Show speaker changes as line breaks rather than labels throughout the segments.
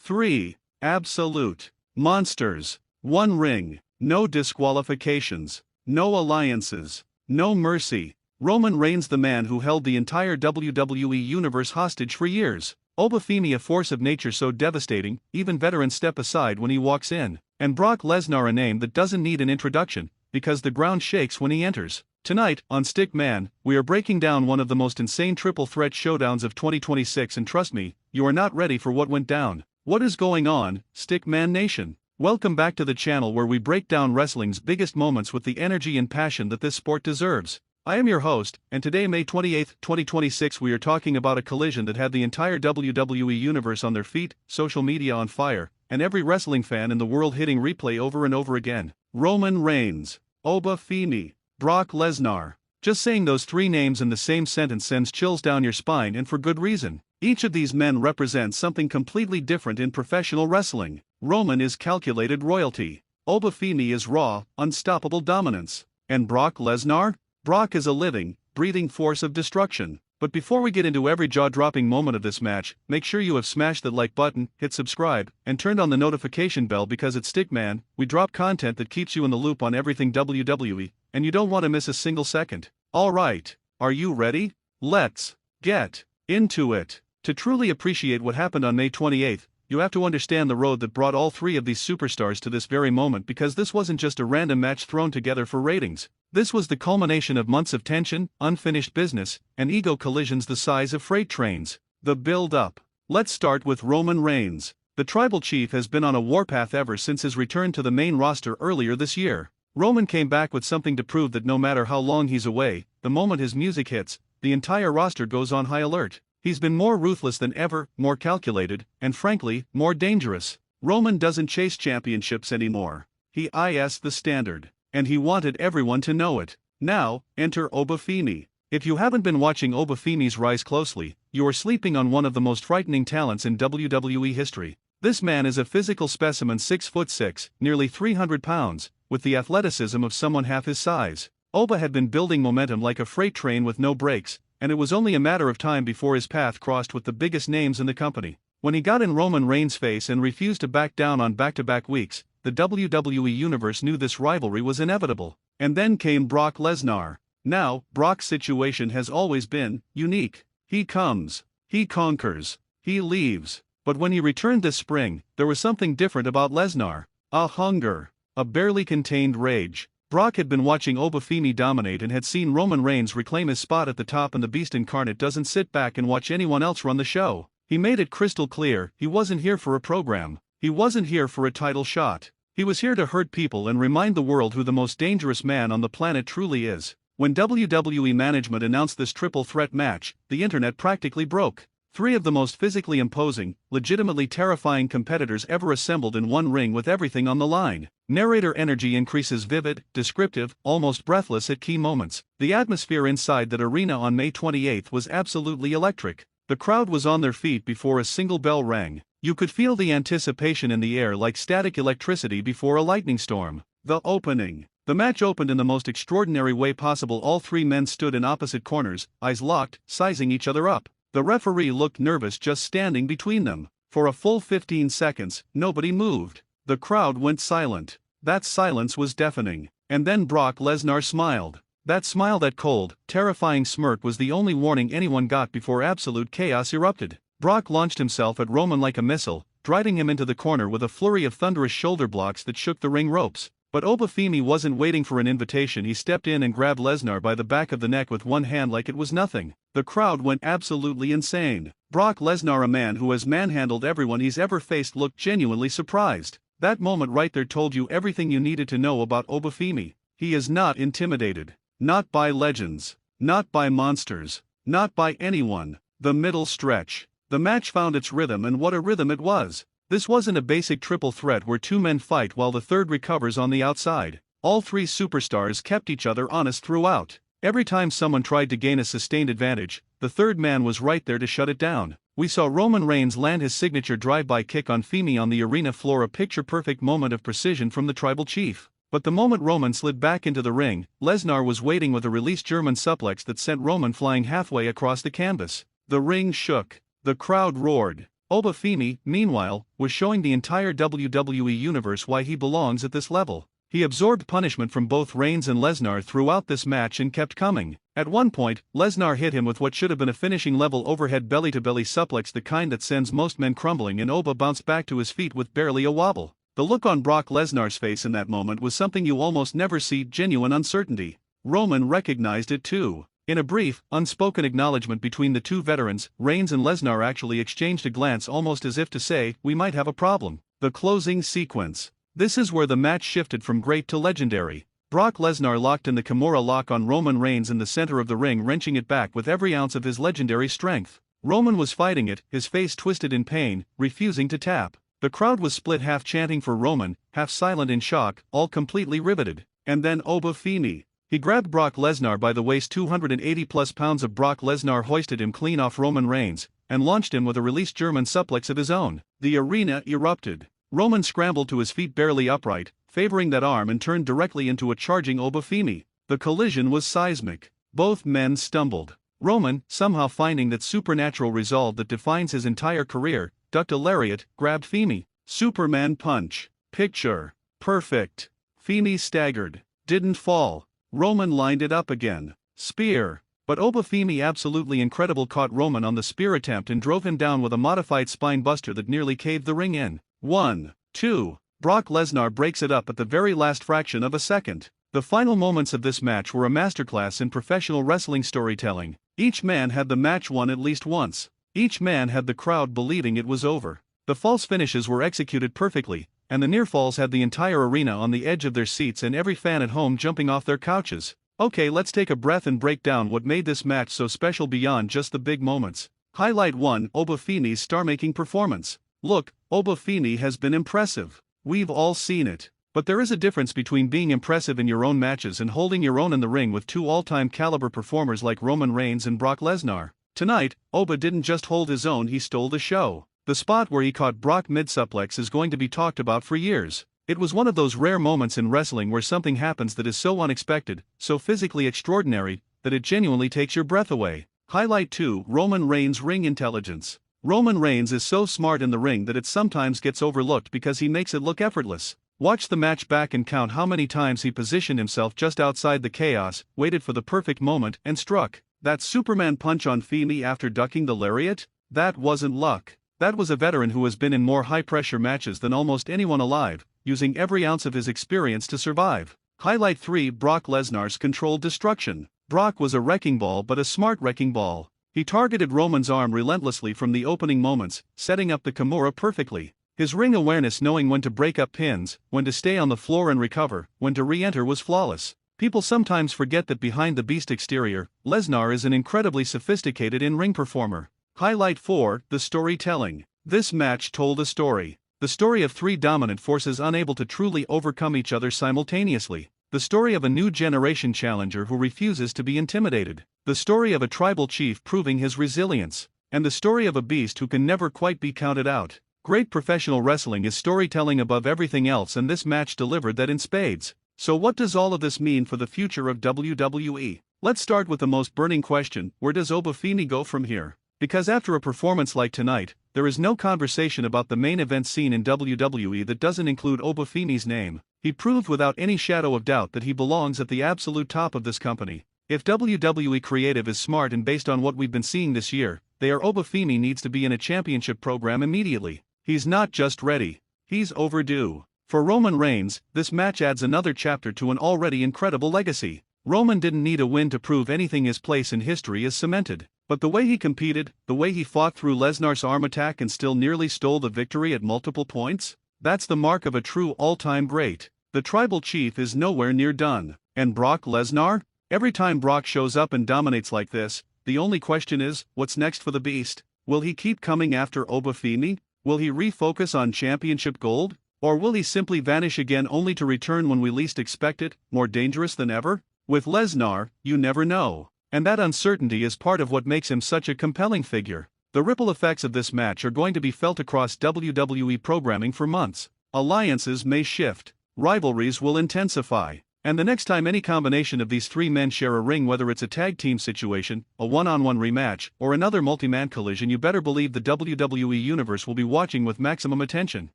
3. Absolute monsters. One ring, no disqualifications, no alliances, no mercy. Roman Reigns, the man who held the entire WWE Universe hostage for years. Oba Femi, a force of nature so devastating, even veterans step aside when he walks in. And Brock Lesnar, a name that doesn't need an introduction, because the ground shakes when he enters. Tonight, on Stick Man, we are breaking down one of the most insane triple threat showdowns of 2026, and trust me, you are not ready for what went down. What is going on, Stick Man Nation? Welcome back to the channel where we break down wrestling's biggest moments with the energy and passion that this sport deserves. I am your host, and today, May 28, 2026, we are talking about a collision that had the entire WWE Universe on their feet, social media on fire, and every wrestling fan in the world hitting replay over and over again. Roman Reigns, Oba Femi, Brock Lesnar. Just saying those three names in the same sentence sends chills down your spine, and for good reason. Each of these men represents something completely different in professional wrestling. Roman is calculated royalty. Oba Femi is raw, unstoppable dominance. And Brock Lesnar? Brock is a living, breathing force of destruction. But before we get into every jaw-dropping moment of this match, make sure you have smashed that like button, hit subscribe, and turned on the notification bell, because at Stickman, we drop content that keeps you in the loop on everything WWE, and you don't want to miss a single second. Alright, are you ready? Let's get into it. To truly appreciate what happened on May 28th, you have to understand the road that brought all three of these superstars to this very moment, because this wasn't just a random match thrown together for ratings. This was the culmination of months of tension, unfinished business, and ego collisions the size of freight trains. The build-up. Let's start with Roman Reigns. The tribal chief has been on a warpath ever since his return to the main roster earlier this year. Roman came back with something to prove, that no matter how long he's away, the moment his music hits, the entire roster goes on high alert. He's been more ruthless than ever, more calculated, and frankly, more dangerous. Roman doesn't chase championships anymore. He is the standard. And he wanted everyone to know it. Now, enter Oba Femi. If you haven't been watching Oba Femi's rise closely, you are sleeping on one of the most frightening talents in WWE history. This man is a physical specimen, 6'6", nearly 300 pounds, with the athleticism of someone half his size. Oba had been building momentum like a freight train with no brakes, and it was only a matter of time before his path crossed with the biggest names in the company. When he got in Roman Reigns' face and refused to back down on back-to-back weeks, the WWE Universe knew this rivalry was inevitable. And then came Brock Lesnar. Now, Brock's situation has always been unique. He comes, he conquers, he leaves. But when he returned this spring, there was something different about Lesnar. A hunger, a barely contained rage. Brock had been watching Oba Femi dominate and had seen Roman Reigns reclaim his spot at the top, and the Beast Incarnate doesn't sit back and watch anyone else run the show. He made it crystal clear he wasn't here for a program. He wasn't here for a title shot. He was here to hurt people and remind the world who the most dangerous man on the planet truly is. When WWE management announced this triple threat match, the internet practically broke. Three of the most physically imposing, legitimately terrifying competitors ever assembled in one ring with everything on the line. Narrator energy increases, vivid, descriptive, almost breathless at key moments. The atmosphere inside that arena on May 28th was absolutely electric. The crowd was on their feet before a single bell rang. You could feel the anticipation in the air like static electricity before a lightning storm. The opening. The match opened in the most extraordinary way possible. All three men stood in opposite corners, eyes locked, sizing each other up. The referee looked nervous just standing between them. For a full 15 seconds, nobody moved. The crowd went silent. That silence was deafening. And then Brock Lesnar smiled. That smile, that cold, terrifying smirk, was the only warning anyone got before absolute chaos erupted. Brock launched himself at Roman like a missile, driving him into the corner with a flurry of thunderous shoulder blocks that shook the ring ropes. But Oba Femi wasn't waiting for an invitation. He stepped in and grabbed Lesnar by the back of the neck with one hand like it was nothing. The crowd went absolutely insane. Brock Lesnar, a man who has manhandled everyone he's ever faced, looked genuinely surprised. That moment right there told you everything you needed to know about Oba Femi. He is not intimidated. Not by legends. Not by monsters. Not by anyone. The middle stretch. The match found its rhythm, and what a rhythm it was. This wasn't a basic triple threat where two men fight while the third recovers on the outside. All three superstars kept each other honest throughout. Every time someone tried to gain a sustained advantage, the third man was right there to shut it down. We saw Roman Reigns land his signature drive-by kick on Femi on the arena floor, a picture-perfect moment of precision from the tribal chief. But the moment Roman slid back into the ring, Lesnar was waiting with a released German suplex that sent Roman flying halfway across the canvas. The ring shook. The crowd roared. Oba Femi, meanwhile, was showing the entire WWE Universe why he belongs at this level. He absorbed punishment from both Reigns and Lesnar throughout this match and kept coming. At one point, Lesnar hit him with what should have been a finishing-level overhead belly-to-belly suplex, the kind that sends most men crumbling, and Oba bounced back to his feet with barely a wobble. The look on Brock Lesnar's face in that moment was something you almost never see: genuine uncertainty. Roman recognized it too. In a brief, unspoken acknowledgement between the two veterans, Reigns and Lesnar actually exchanged a glance, almost as if to say, "We might have a problem." The closing sequence. This is where the match shifted from great to legendary. Brock Lesnar locked in the Kimura lock on Roman Reigns in the center of the ring, wrenching it back with every ounce of his legendary strength. Roman was fighting it, his face twisted in pain, refusing to tap. The crowd was split, half chanting for Roman, half silent in shock, all completely riveted. And then Oba Femi. He grabbed Brock Lesnar by the waist. 280+ pounds of Brock Lesnar hoisted him clean off Roman Reigns, and launched him with a released German suplex of his own. The arena erupted. Roman scrambled to his feet, barely upright, favoring that arm, and turned directly into a charging Oba Femi. The collision was seismic. Both men stumbled. Roman, somehow finding that supernatural resolve that defines his entire career, ducked a lariat, grabbed Femi. Superman punch. Picture perfect. Femi staggered, didn't fall. Roman lined it up again. Spear. But Oba Femi, absolutely incredible, caught Roman on the spear attempt and drove him down with a modified spine buster that nearly caved the ring in. 1, 2. Brock Lesnar breaks it up at the very last fraction of a second. The final moments of this match were a masterclass in professional wrestling storytelling. Each man had the match won at least once. Each man had the crowd believing it was over. The false finishes were executed perfectly, and the near falls had the entire arena on the edge of their seats and every fan at home jumping off their couches. Okay, let's take a breath and break down what made this match so special beyond just the big moments. Highlight 1: Oba Femi's star-making performance. Look, Oba Femi has been impressive. We've all seen it. But there is a difference between being impressive in your own matches and holding your own in the ring with two all-time caliber performers like Roman Reigns and Brock Lesnar. Tonight, Oba didn't just hold his own, he stole the show. The spot where he caught Brock mid-suplex is going to be talked about for years. It was one of those rare moments in wrestling where something happens that is so unexpected, so physically extraordinary, that it genuinely takes your breath away. Highlight 2: Roman Reigns' ring intelligence. Roman Reigns is so smart in the ring that it sometimes gets overlooked because he makes it look effortless. Watch the match back and count how many times he positioned himself just outside the chaos, waited for the perfect moment, and struck. That Superman punch on Femi after ducking the lariat? That wasn't luck. That was a veteran who has been in more high-pressure matches than almost anyone alive, using every ounce of his experience to survive. Highlight 3: Brock Lesnar's controlled destruction. Brock was a wrecking ball, but a smart wrecking ball. He targeted Roman's arm relentlessly from the opening moments, setting up the Kimura perfectly. His ring awareness, knowing when to break up pins, when to stay on the floor and recover, when to re-enter, was flawless. People sometimes forget that behind the beast exterior, Lesnar is an incredibly sophisticated in-ring performer. Highlight 4: The storytelling. This match told a story. The story of three dominant forces unable to truly overcome each other simultaneously. The story of a new generation challenger who refuses to be intimidated. The story of a tribal chief proving his resilience. And the story of a beast who can never quite be counted out. Great professional wrestling is storytelling above everything else, and this match delivered that in spades. So what does all of this mean for the future of WWE? Let's start with the most burning question: where does Oba Femi go from here? Because after a performance like tonight, there is no conversation about the main event scene in WWE that doesn't include Oba Femi's name. He proved without any shadow of doubt that he belongs at the absolute top of this company. If WWE Creative is smart and based on what we've been seeing this year, Oba Femi needs to be in a championship program immediately. He's not just ready, he's overdue. For Roman Reigns, this match adds another chapter to an already incredible legacy. Roman didn't need a win to prove anything, his place in history is cemented. But the way he competed, the way he fought through Lesnar's arm attack and still nearly stole the victory at multiple points, that's the mark of a true all-time great. The tribal chief is nowhere near done. And Brock Lesnar? Every time Brock shows up and dominates like this, the only question is, what's next for the beast? Will he keep coming after Oba Femi? Will he refocus on championship gold? Or will he simply vanish again only to return when we least expect it, more dangerous than ever? With Lesnar, you never know. And that uncertainty is part of what makes him such a compelling figure. The ripple effects of this match are going to be felt across WWE programming for months. Alliances may shift. Rivalries will intensify. And the next time any combination of these three men share a ring, whether it's a tag team situation, a one-on-one rematch, or another multi-man collision, you better believe the WWE Universe will be watching with maximum attention.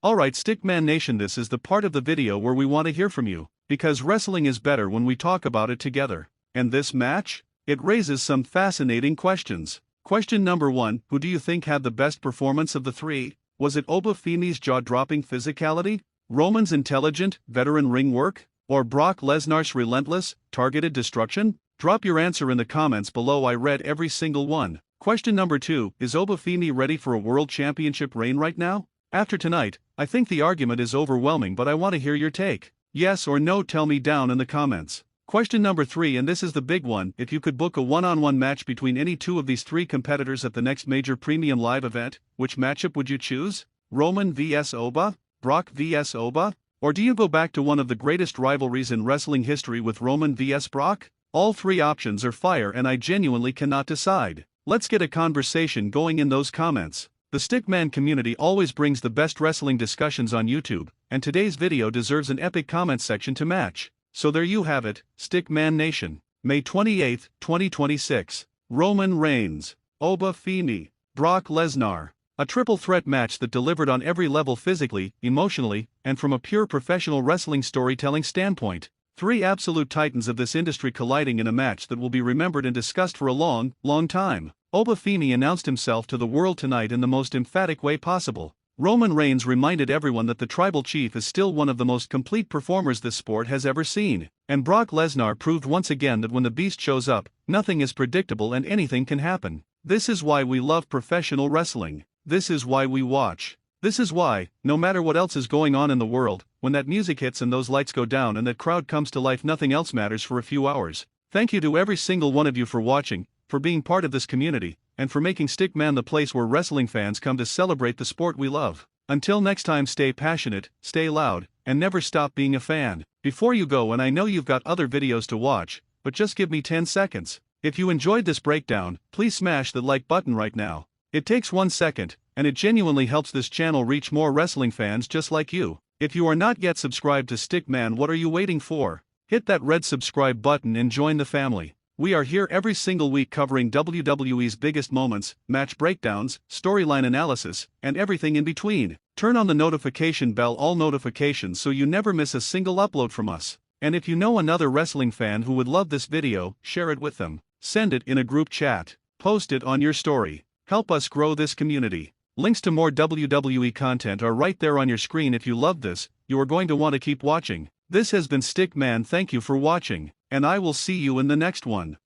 Alright Stickman Nation, this is the part of the video where we want to hear from you, because wrestling is better when we talk about it together. And this match? It raises some fascinating questions. Question number 1, who do you think had the best performance of the three? Was it Oba Femi's jaw-dropping physicality? Roman's intelligent, veteran ring work? Or Brock Lesnar's relentless, targeted destruction? Drop your answer in the comments below. I read every single one. Question number 2, is Oba Femi ready for a world championship reign right now? After tonight, I think the argument is overwhelming, but I want to hear your take. Yes or no, tell me down in the comments. Question number 3, and this is the big one, if you could book a one-on-one match between any two of these three competitors at the next major premium live event, which matchup would you choose? Roman vs Oba? Brock vs Oba? Or do you go back to one of the greatest rivalries in wrestling history with Roman vs Brock? All three options are fire and I genuinely cannot decide. Let's get a conversation going in those comments. The Stickman community always brings the best wrestling discussions on YouTube, and today's video deserves an epic comment section to match. So there you have it, Stickman Nation. May 28, 2026. Roman Reigns, Oba Femi, Brock Lesnar. A triple threat match that delivered on every level physically, emotionally, and from a pure professional wrestling storytelling standpoint. Three absolute titans of this industry colliding in a match that will be remembered and discussed for a long, long time. Oba Femi announced himself to the world tonight in the most emphatic way possible. Roman Reigns reminded everyone that the Tribal Chief is still one of the most complete performers this sport has ever seen. And Brock Lesnar proved once again that when the beast shows up, nothing is predictable and anything can happen. This is why we love professional wrestling. This is why we watch. This is why, no matter what else is going on in the world, when that music hits and those lights go down and that crowd comes to life, nothing else matters for a few hours. Thank you to every single one of you for watching, for being part of this community, and for making Stickman the place where wrestling fans come to celebrate the sport we love. Until next time, stay passionate, stay loud, and never stop being a fan. Before you go, and I know you've got other videos to watch, but just give me 10 seconds. If you enjoyed this breakdown, please smash the like button right now. It takes 1 second, and it genuinely helps this channel reach more wrestling fans just like you. If you are not yet subscribed to Stickman, what are you waiting for? Hit that red subscribe button and join the family. We are here every single week covering WWE's biggest moments, match breakdowns, storyline analysis, and everything in between. Turn on the notification bell, all notifications, so you never miss a single upload from us. And if you know another wrestling fan who would love this video, share it with them. Send it in a group chat. Post it on your story. Help us grow this community. Links to more WWE content are right there on your screen. If you love this, you are going to want to keep watching. This has been Stickman. Thank you for watching, and I will see you in the next one.